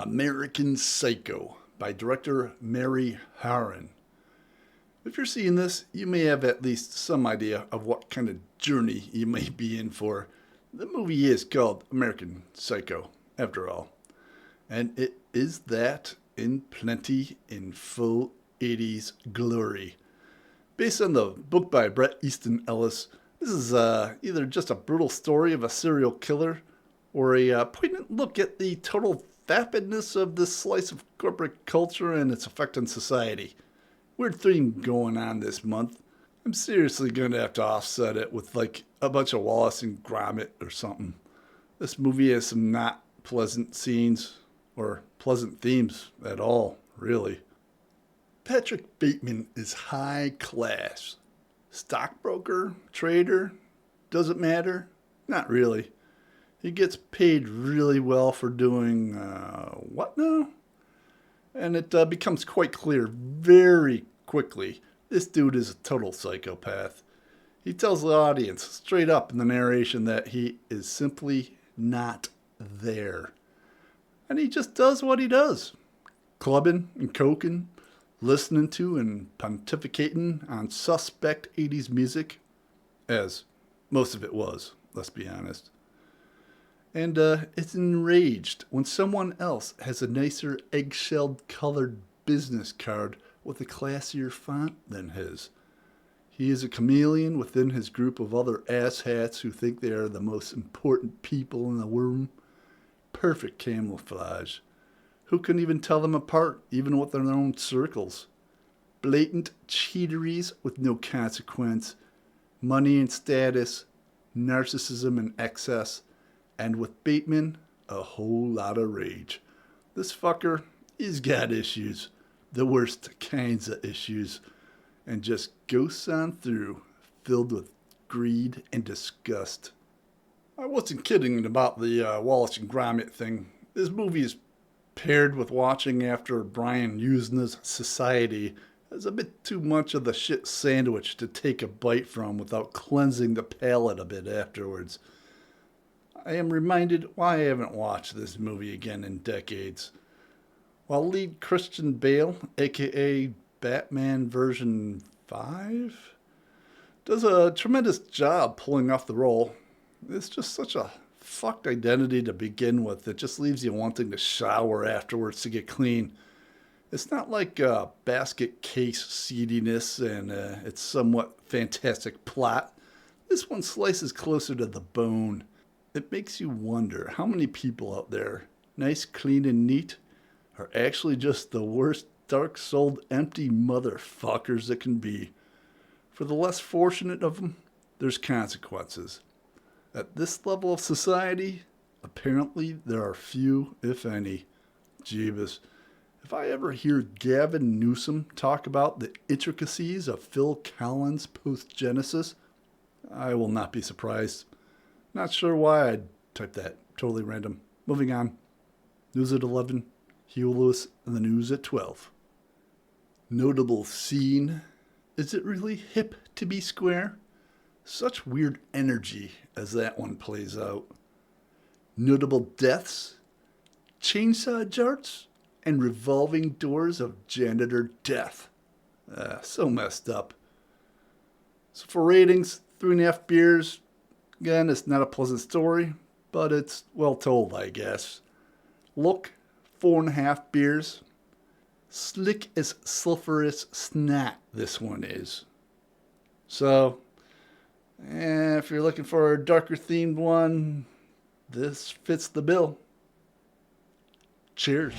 American Psycho by director Mary Harron. If you're seeing this, you may have at least some idea of what kind of journey you may be in for. The movie is called American Psycho, after all. And it is that in plenty in full 80s glory. Based on the book by Bret Easton Ellis, this is either just a brutal story of a serial killer or a poignant look at the total vapidness of this slice of corporate culture and its effect on society. Weird theme going on this month. I'm seriously going to have to offset it with like a bunch of Wallace and Gromit or something. This movie has some not pleasant scenes or pleasant themes at all, really. Patrick Bateman is high class. Stockbroker, trader, doesn't matter? Not really. He gets paid really well for doing, what now? And it becomes quite clear very quickly this dude is a total psychopath. He tells the audience straight up in the narration that he is simply not there. And he just does what he does. Clubbing and coking, listening to and pontificating on suspect 80s music, as most of it was, let's be honest. And is enraged when someone else has a nicer eggshell colored business card with a classier font than his. He is a chameleon within his group of other asshats who think they are the most important people in the room. Perfect camouflage. Who can even tell them apart, even within their own circles? Blatant cheateries with no consequence. Money and status. Narcissism and excess. And with Bateman, a whole lot of rage. This fucker, he's got issues. The worst kinds of issues. And just ghosts on through, filled with greed and disgust. I wasn't kidding about the Wallace and Gromit thing. This movie is paired with watching after Brian Yuzna's Society as a bit too much of the shit sandwich to take a bite from without cleansing the palate a bit afterwards. I am reminded why I haven't watched this movie again in decades. While lead Christian Bale, aka Batman version 5, does a tremendous job pulling off the role, it's just such a fucked identity to begin with that just leaves you wanting to shower afterwards to get clean. It's not like basket case seediness and its somewhat fantastic plot. This one slices closer to the bone. It makes you wonder how many people out there, nice, clean, and neat, are actually just the worst dark-souled, empty motherfuckers that can be. For the less fortunate of them, there's consequences. At this level of society, apparently there are few, if any. Jeebus. If I ever hear Gavin Newsom talk about the intricacies of Phil Collins' post-Genesis, I will not be surprised. Not sure why I'd type that. Totally random. Moving on. News at 11. Hugh Lewis and the news at 12. Notable scene. Is it really hip to be square? Such weird energy as that one plays out. Notable deaths. Chainsaw jarts. And revolving doors of janitor death. So messed up. So for ratings, 3.5 beers. Again, it's not a pleasant story, but it's well told, I guess. Look, 4.5 beers. Slick as sulfurous snot, this one is. So, if you're looking for a darker themed one, this fits the bill. Cheers.